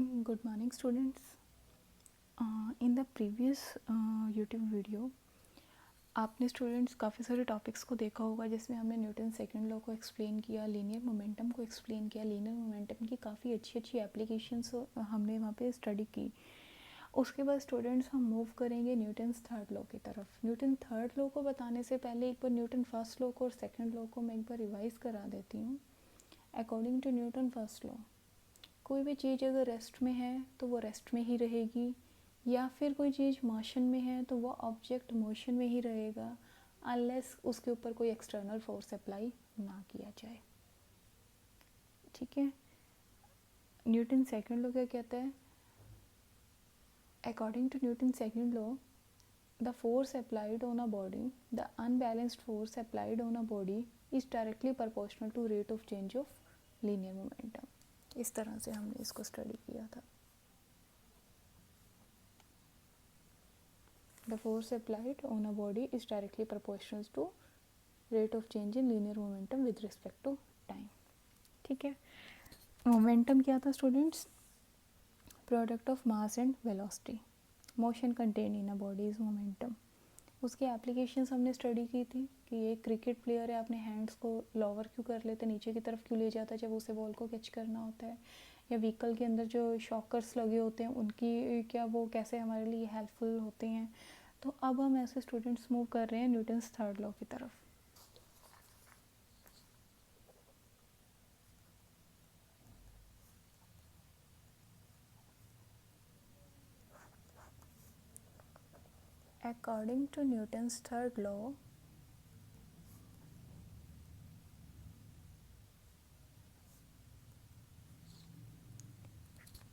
Good morning, students. In the previous YouTube video, आपने students काफ़ी सारे टॉपिक्स को देखा होगा जिसमें हमने न्यूटन सेकंड लॉ को एक्सप्लेन किया, लीनियर मोमेंटम को एक्सप्लेन किया। लीनियर मोमेंटम की काफ़ी अच्छी अच्छी एप्लीकेशंस हमने वहाँ पे स्टडी की। उसके बाद स्टूडेंट्स हम मूव करेंगे न्यूटन्स थर्ड लॉ की तरफ। न्यूटन थर्ड लॉ को बताने से पहले एक बार न्यूटन फर्स्ट लॉ को और सेकेंड लॉ को मैं एक बार रिवाइज़ करा देती हूँ। According to Newton first law, कोई भी चीज़ अगर रेस्ट में है तो वो रेस्ट में ही रहेगी, या फिर कोई चीज़ मोशन में है तो वो ऑब्जेक्ट मोशन में ही रहेगा अनलेस उसके ऊपर कोई एक्सटर्नल फोर्स अप्लाई ना किया जाए। ठीक है। न्यूटन सेकंड लॉ क्या कहता है? According to Newton second law, the force applied on a body, the unbalanced force applied on a body is directly proportional to rate of change of linear momentum. इस तरह से हमने इसको study किया था। The force applied on a body is directly proportional to rate of change in linear momentum with respect to time. ठीक है। Momentum क्या था students? Product of mass and velocity. Motion contain in a body is momentum. उसकी applications हमने study की थी कि एक क्रिकेट प्लेयर है, अपने हैंड्स को लोअर क्यों कर लेते, नीचे की तरफ क्यों ले जाता है जब उसे बॉल को कैच करना होता है, या व्हीकल के अंदर जो शॉकर्स लगे होते हैं उनकी क्या वो कैसे हमारे लिए हेल्पफुल होते हैं। तो अब हम ऐसे स्टूडेंट्स मूव कर रहे हैं न्यूटन्स थर्ड लॉ की तरफ। According to Newton's third law,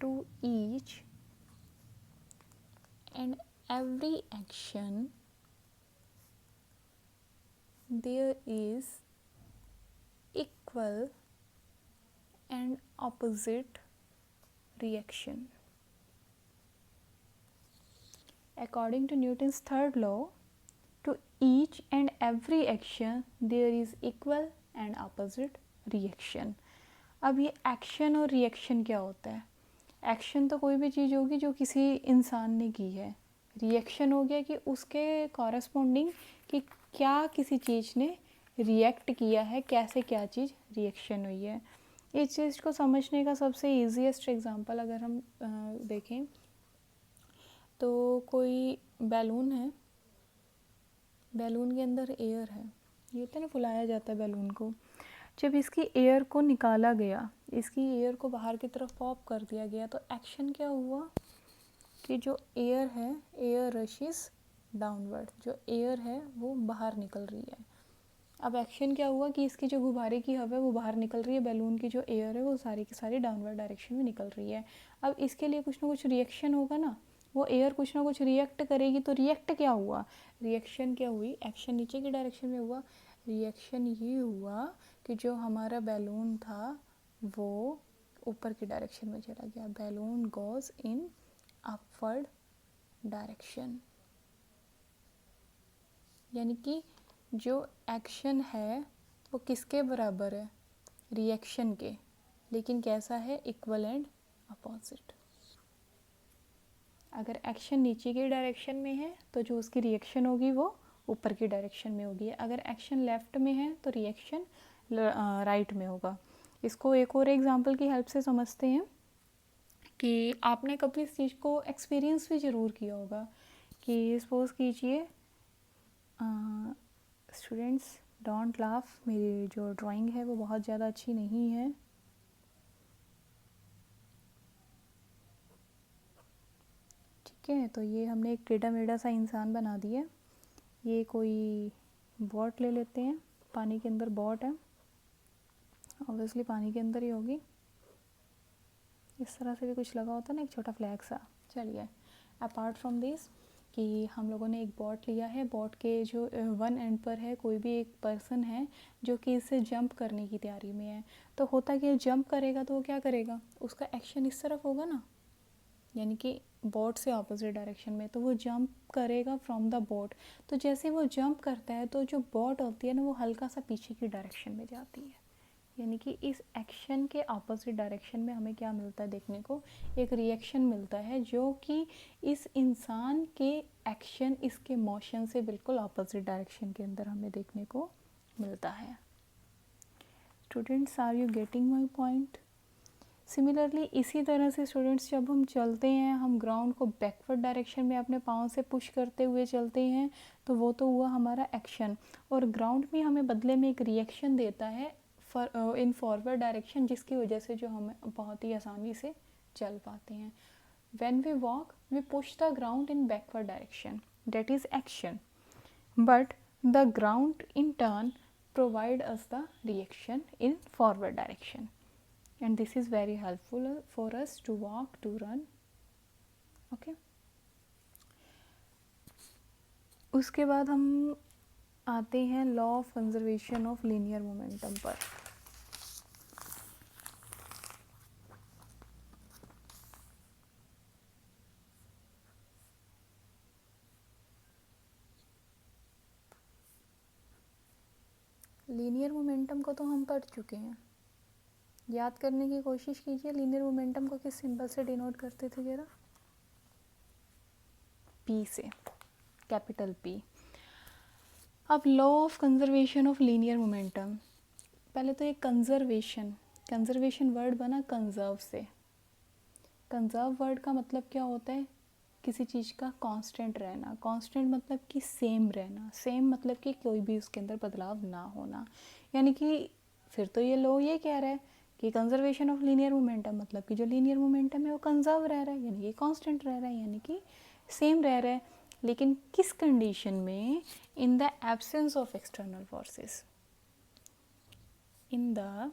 to each and every action there is equal and opposite reaction. According to Newton's third law, to each and every action there is equal and opposite reaction. अब ये action और reaction क्या होता है? Action तो कोई भी चीज़ होगी जो किसी इंसान ने की है, रिएक्शन हो गया कि उसके कॉरस्पॉन्डिंग कि क्या किसी चीज़ ने रिएक्ट किया है, कैसे क्या चीज़ रिएक्शन हुई है। इस चीज़ को समझने का सबसे ईजीएस्ट एग्जांपल अगर हम देखें तो कोई बैलून है, बैलून के अंदर एयर है, ये होता है ना, फुलाया जाता है बैलून को। जब इसकी एयर को निकाला गया, इसकी एयर को बाहर की तरफ पॉप कर दिया गया, तो एक्शन क्या हुआ कि जो एयर है, एयर रशिस डाउनवर्ड, जो एयर है वो बाहर निकल रही है। अब एक्शन क्या हुआ कि इसकी जो गुब्बारे की हवा है वो बाहर निकल रही है, बैलून की जो एयर है वो सारी की सारी डाउनवर्ड डायरेक्शन में निकल रही है। अब इसके लिए कुछ ना कुछ रिएक्शन होगा ना, वो एयर कुछ ना कुछ रिएक्ट करेगी। तो रिएक्ट क्या हुआ, रिएक्शन क्या हुई, एक्शन नीचे की डायरेक्शन में हुआ, रिएक्शन ये हुआ कि जो हमारा बैलून था वो ऊपर की डायरेक्शन में चला गया। Balloon goes in upward direction, यानी कि जो एक्शन है वो किसके बराबर है, रिएक्शन के, लेकिन कैसा है, इक्वल एंड अपोजिट। अगर एक्शन नीचे की डायरेक्शन में है तो जो उसकी रिएक्शन होगी वो ऊपर की डायरेक्शन में होगी। अगर एक्शन लेफ्ट में है तो रिएक्शन राइट में होगा। इसको एक और एग्जांपल की हेल्प से समझते हैं कि आपने कभी इस चीज़ को एक्सपीरियंस भी ज़रूर किया होगा कि सपोज़ कीजिए, स्टूडेंट्स डोंट लाफ, मेरी जो ड्राइंग है वो बहुत ज़्यादा अच्छी नहीं है। ठीक है, तो ये हमने एक टेढ़ा मेढ़ा सा इंसान बना दिया। ये कोई बोट ले लेते हैं, पानी के अंदर बोट है, ऑब्वियसली पानी के अंदर ही होगी। इस तरह से भी कुछ लगा होता है ना, एक छोटा फ्लैग सा। चलिए, अपार्ट फ्रॉम दिस कि हम लोगों ने एक बोट लिया है, बोट के जो वन एंड पर है कोई भी एक पर्सन है जो कि इससे जंप करने की तैयारी में है। तो होता कि जंप करेगा तो वो क्या करेगा, उसका एक्शन इस तरफ होगा ना, यानी कि बोट से ऑपोजिट डायरेक्शन में, तो वो जंप करेगा फ्रॉम द बोट। तो जैसे वो जंप करता है तो जो बोट होती है ना वो हल्का सा पीछे की डायरेक्शन में जाती है, यानी कि इस एक्शन के ऑपोजिट डायरेक्शन में हमें क्या मिलता है देखने को, एक रिएक्शन मिलता है जो कि इस इंसान के एक्शन, इसके मोशन से बिल्कुल ऑपोजिट डायरेक्शन के अंदर हमें देखने को मिलता है। Students, are you getting my point? Similarly इसी तरह से स्टूडेंट्स, जब हम चलते हैं, हम ग्राउंड को बैकवर्ड डायरेक्शन में अपने पाँव से पुश करते हुए चलते हैं, तो वो तो हुआ हमारा एक्शन, और ग्राउंड भी हमें बदले में एक रिएक्शन देता है इन फॉरवर्ड डायरेक्शन, जिसकी वजह से जो हमें बहुत ही आसानी से चल पाते हैं। When we walk we push the ground in backward direction, that is action, but the ground in turn provide us the reaction in forward direction, and this is very helpful for us to walk, to run. Okay, उसके बाद हम आते हैं law of conservation of linear momentum पर। Linear momentum को तो हम पढ़ चुके हैं, याद करने की कोशिश कीजिए। लीनियर मोमेंटम को किस सिंबल से डिनोट करते थे जरा? पी से, कैपिटल पी। अब law of conservation of linear momentum, पहले तो ये कंजर्वेशन वर्ड बना कंजर्व से। कंजर्व वर्ड का मतलब क्या होता है? किसी चीज़ का कांस्टेंट रहना। कांस्टेंट मतलब कि सेम रहना, सेम मतलब कि कोई भी उसके अंदर बदलाव ना होना। यानी कि फिर तो ये लॉ ये कह रहा है कि कंजर्वेशन ऑफ लीनियर मोमेंटम मतलब कि जो लीनियर मोमेंटम है वो कंजर्व रह रहा है, यानी कि कांस्टेंट रह रहा है, यानी कि सेम रह रहा है। लेकिन किस कंडीशन में? In the absence of external forces. In the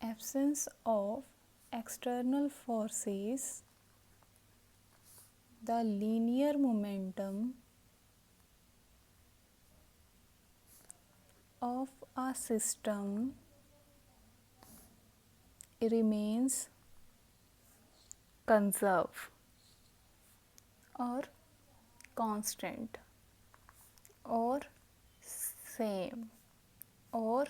absence of external forces, the linear momentum of a system remains conserved or constant or same or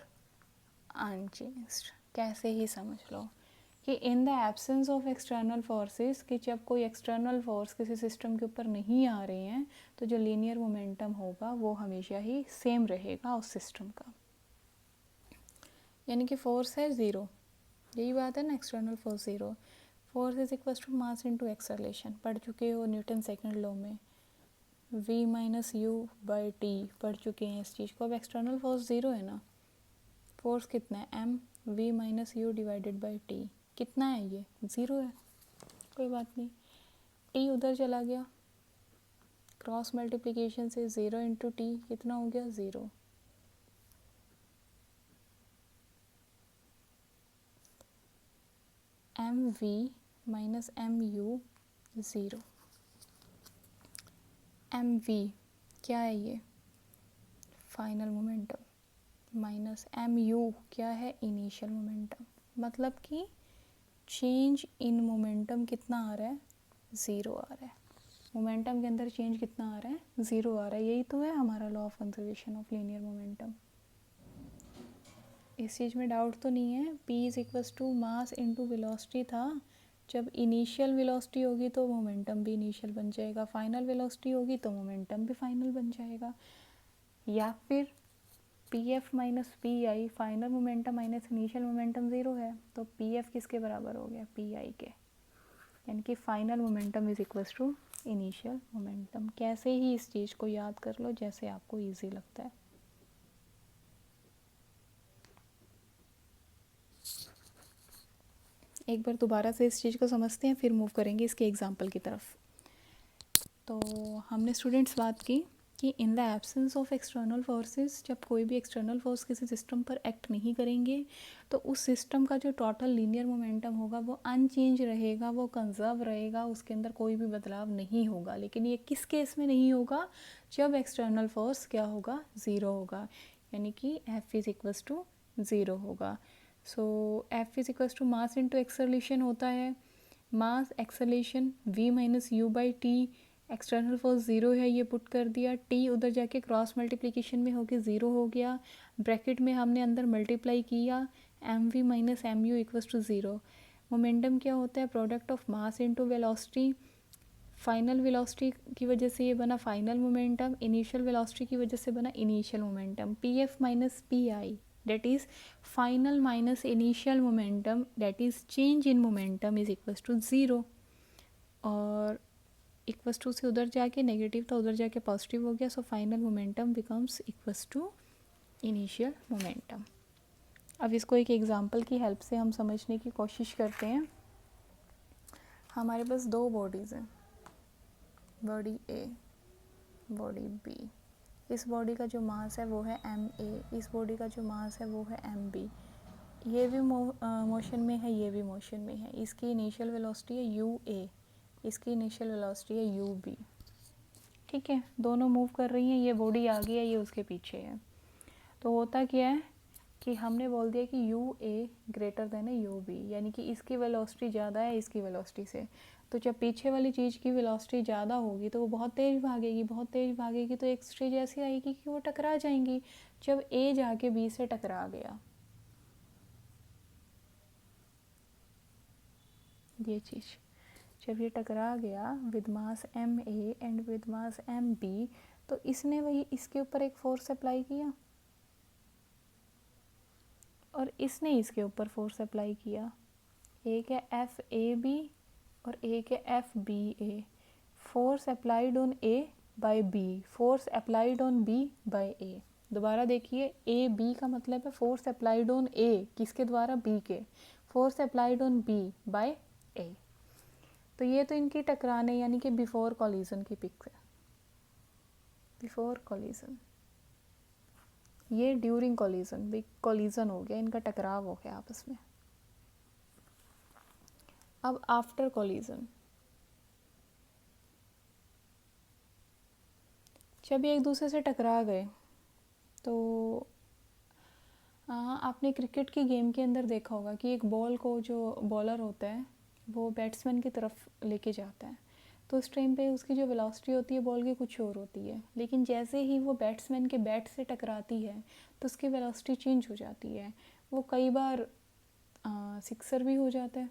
unchanged। कैसे ही समझ लो कि in the absence of external forces, कि जब कोई external force किसी system के ऊपर नहीं आ रहे हैं, तो जो लीनियर मोमेंटम होगा वो हमेशा ही सेम रहेगा उस सिस्टम का। यानी कि फोर्स है ज़ीरो, यही बात है ना, external force zero. Force is equal to mass into acceleration, पढ़ चुके हो न्यूटन सेकंड लॉ में। v minus u by t पढ़ चुके हैं इस चीज़ को। अब एक्सटर्नल फोर्स ज़ीरो है ना, फोर्स कितना है? m v minus you divided by T. कितना है ये? ज़ीरो है, कोई बात नहीं। टी उधर चला गया, क्रॉस मल्टीप्लिकेशन से 0 इंटू टी कितना हो गया? Zero. M v minus m u zero. M v क्या है? ये final momentum, minus m u क्या है? Initial momentum. मतलब कि चेंज इन मोमेंटम कितना आ रहा है? ज़ीरो आ रहा है। मोमेंटम के अंदर चेंज कितना आ रहा है? ज़ीरो आ रहा है। यही तो है हमारा law of conservation of linear momentum. इस चीज़ में डाउट तो नहीं है? p is equals to mass into velocity था। जब इनिशियल वेलोसिटी होगी तो मोमेंटम भी इनिशियल बन जाएगा, फाइनल वेलोसिटी होगी तो मोमेंटम भी फाइनल बन जाएगा। या फिर P F minus P I, final momentum minus initial momentum zero है, तो पी एफ किसके बराबर हो गया? पी आई के। यानी कि final momentum is equals to initial momentum. कैसे ही इस चीज़ को याद कर लो जैसे आपको ईजी लगता है। एक बार दोबारा से इस चीज़ को समझते हैं, फिर मूव करेंगे इसके एग्जाम्पल की तरफ। तो हमने स्टूडेंट्स बात की कि in the absence of external forces, जब कोई भी एक्सटर्नल फोर्स किसी सिस्टम पर एक्ट नहीं करेंगे तो उस सिस्टम का जो टोटल लीनियर मोमेंटम होगा वो अनचेंज रहेगा, वो कंजर्व रहेगा, उसके अंदर कोई भी बदलाव नहीं होगा। लेकिन ये किस केस में नहीं होगा? जब एक्सटर्नल फोर्स क्या होगा? ज़ीरो होगा, यानी कि F is equals to zero होगा। So F is equals to mass into acceleration होता है। Mass acceleration v minus u by t external force 0 है, ये पुट कर दिया, टी उधर जाके क्रॉस मल्टीप्लिकेशन में होके 0 हो गया, ब्रैकेट में हमने अंदर मल्टीप्लाई किया, m v minus m u equals to 0। Momentum क्या होता है, product of mass into velocity. Final velocity की वजह से ये बना फाइनल मोमेंटम, इनिशियल वेलोसिटी की वजह से बना initial momentum. P F minus P I that is final minus initial momentum, that is change in momentum is equals to 0। और इक्वस टू से उधर जाके नेगेटिव था, उधर जाके पॉजिटिव हो गया, so final momentum becomes equals to initial momentum. अब इसको एक एग्जांपल की हेल्प से हम समझने की कोशिश करते हैं। हमारे पास दो बॉडीज़ हैं, बॉडी ए, बॉडी बी। इस बॉडी का जो मास है वो है एम ए, इस बॉडी का जो मास है वो है एम बी। ये भी मोशन में है, ये भी मोशन में है। इसकी इनिशियल वेलोसिटी है यू ए, इसकी इनिशियल वेलोसिटी है यू बी। ठीक है, दोनों मूव कर रही हैं, ये बॉडी आगे है, ये उसके पीछे है। तो होता क्या है कि हमने बोल दिया कि यू ए ग्रेटर देन है यू बी, यानी कि इसकी वेलोसिटी ज़्यादा है इसकी वेलोसिटी से। तो जब पीछे वाली चीज़ की वेलोसिटी ज़्यादा होगी तो वो बहुत तेज़ भागेगी, बहुत तेज़ भागेगी, तो एक स्टेज ऐसी आएगी कि वो टकरा जाएंगी। जब ए जाके बी से टकरा गया, ये चीज़ जब ये टकरा गया with mass m A and with mass m B, तो इसने वही इसके ऊपर एक फोर्स अप्लाई किया और इसने इसके ऊपर फोर्स अप्लाई किया। एक है एफ ए बी और एक है F B A. Force applied on A by B, force applied on B by A. दोबारा देखिए, ए बी का मतलब है फोर्स अप्लाइड ऑन ए, किसके द्वारा, बी के। Force applied on B by A. तो ये तो इनकी टकराने यानी कि बिफोर कॉलिजन की पिक है, बिफोर कॉलिजन। ये ड्यूरिंग कॉलिजन, बिग कॉलिजन हो गया, इनका टकराव हो गया आपस में। अब आफ्टर कॉलिजन, जब ये एक दूसरे से टकरा गए तो आपने क्रिकेट की गेम के अंदर देखा होगा कि एक बॉल को जो बॉलर होता है वो बैट्समैन की तरफ लेके जाता है, तो उस टाइम पे उसकी जो वेलोसिटी होती है बॉल की कुछ और होती है, लेकिन जैसे ही वो बैट्समैन के बैट से टकराती है तो उसकी वेलोसिटी चेंज हो जाती है। वो कई बार सिक्सर भी हो जाता है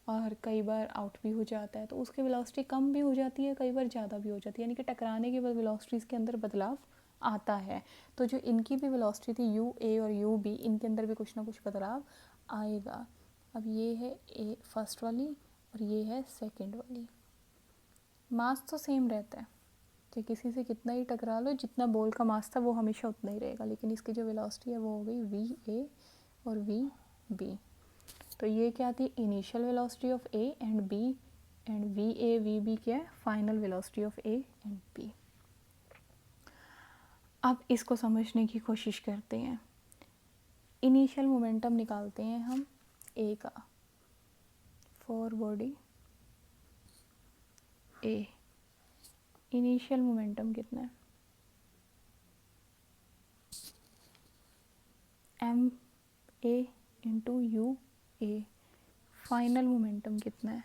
और कई बार आउट भी हो जाता है, तो उसकी वेलोसिटी कम भी हो जाती है, कई बार ज़्यादा भी हो जाती है, यानी कि टकराने के बाद वेलोसिटीज़ के अंदर बदलाव आता है। तो जो इनकी भी वेलोसिटी थी यू ए और यू बी, इनके अंदर भी कुछ ना कुछ बदलाव आएगा। अब ये है ए फर्स्ट वाली और ये है सेकंड वाली। मास तो सेम रहता है, कि किसी से कितना ही टकरा लो, जितना बॉल का मास था वो हमेशा उतना ही रहेगा, लेकिन इसकी जो वेलोसिटी है वो हो गई वी ए और वी बी। तो ये क्या थी, initial velocity of A and B, and v A v B क्या है, final velocity of A and B. अब इसको समझने की कोशिश करते हैं। इनिशियल मोमेंटम निकालते हैं हम ए का, for body A. Initial momentum कितना है, m A into u A. Final momentum कितना है,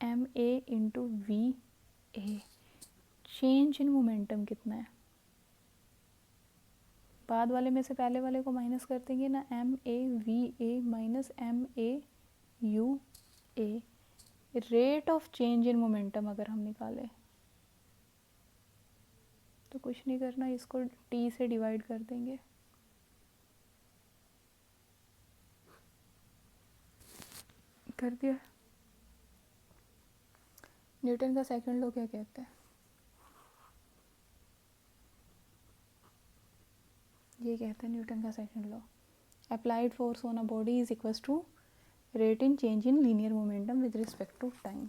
m A into v A. Change in momentum कितना है, बाद वाले में से पहले वाले को माइनस कर देंगे ना, M A V A minus M A U A. Rate of change in momentum अगर हम निकालें तो कुछ नहीं करना, इसको टी से डिवाइड कर देंगे। कर दिया। न्यूटन का सेकंड लॉ क्या कहता है, ये कहता है न्यूटन का second law, applied force on a body is equals to rate in change in linear momentum with respect to time.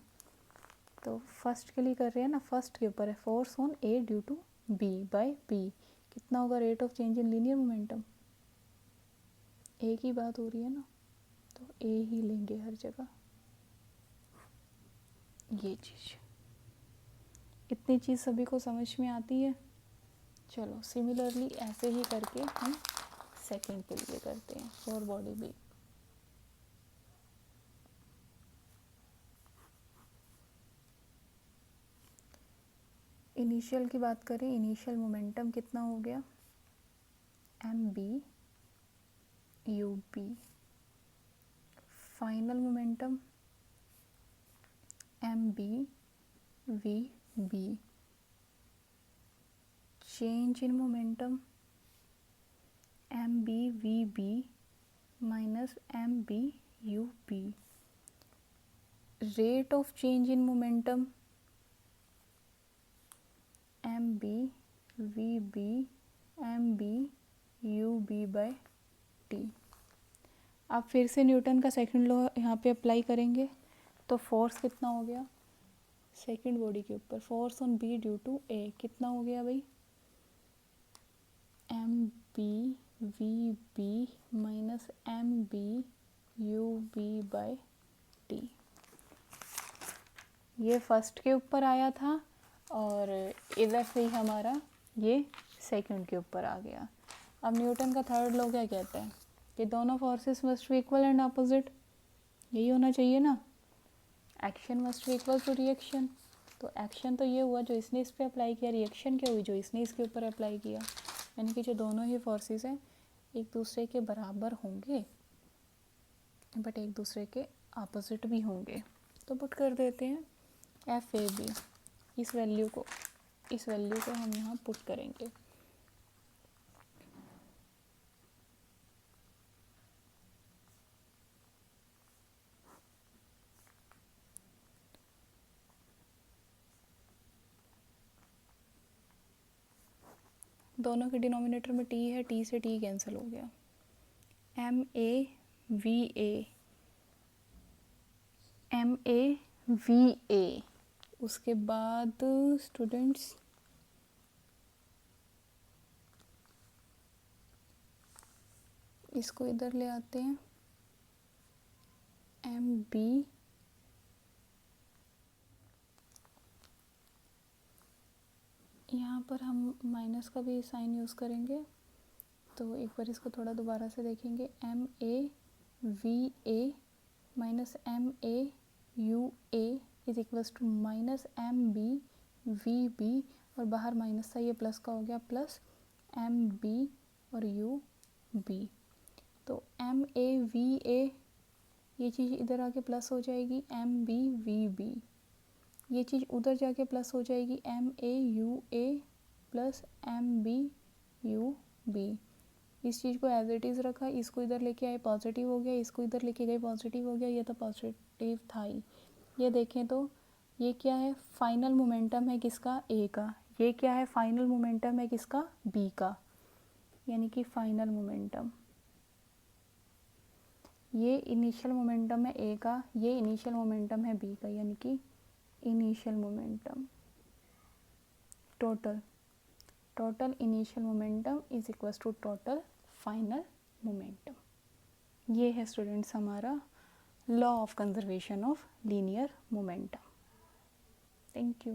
तो फर्स्ट के लिए कर रहे हैं ना, फर्स्ट के ऊपर है force on A due to B by B, कितना होगा rate of change in linear momentum. A की बात हो रही है ना, तो ए ही लेंगे हर जगह। ये चीज़, इतनी चीज़ सभी को समझ में आती है। चलो सिमिलरली ऐसे ही करके हम सेकंड के लिए करते हैं, फॉर बॉडी बी। इनिशियल की बात करें, इनिशियल मोमेंटम कितना हो गया, mb ub, final momentum mb vb, change in momentum mb vb minus mb ub, rate of change in momentum mb vb mb ub by t। अब फिर से Newton का सेकंड लॉ यहाँ पे अप्लाई करेंगे, तो फोर्स कितना हो गया सेकंड बॉडी के ऊपर, force on B due to A कितना हो गया भाई, m B we b minus M B you b by t. ये फर्स्ट के ऊपर आया था और इधर से ही हमारा ये सेकंड के ऊपर आ गया। अब न्यूटन का थर्ड लॉ क्या कहता है कि दोनों forces must be equal and opposite, यही होना चाहिए ना, action must be equal to reaction. तो एक्शन तो ये हुआ जो इसने इस पे अप्लाई किया, रिएक्शन क्या हुई जो इसने इसके ऊपर अप्लाई किया, यानी कि जो दोनों ही फोर्सेस हैं एक दूसरे के बराबर होंगे बट एक दूसरे के अपोजिट भी होंगे। तो पुट कर देते हैं एफ ए बी, इस वैल्यू को हम यहाँ पुट करेंगे। दोनों के डिनोमिनेटर में टी है, टी से टी कैंसिल हो गया, एम ए वी ए, उसके बाद स्टूडेंट्स इसको इधर ले आते हैं, एम बी यहाँ पर हम माइनस का भी साइन यूज़ करेंगे, तो एक बार इसको थोड़ा दोबारा से देखेंगे, M A V A minus M A U A is equals to minus M B we B, और बाहर माइनस था ये प्लस का हो गया, प्लस एम बी और यू बी। तो एम ए वी ए ये चीज़ इधर आके प्लस हो जाएगी, एम बी वी बी ये चीज़ उधर जाके प्लस हो जाएगी, M A U A plus M B you B. इस चीज़ को एज इट इज़ रखा, इसको इधर लेके आए पॉजिटिव हो गया, इसको इधर लेके गए पॉजिटिव हो गया, ये तो पॉजिटिव था ही। ये देखें तो ये क्या है, फाइनल मोमेंटम है किसका, ए का, ये क्या है, फाइनल मोमेंटम है किसका, बी का, यानी कि फाइनल मोमेंटम। ये इनिशियल मोमेंटम है ए का, ये इनिशियल मोमेंटम है बी का, यानी कि initial momentum total initial momentum is equals to total final momentum. ये है स्टूडेंट्स हमारा law of conservation of linear momentum. Thank you.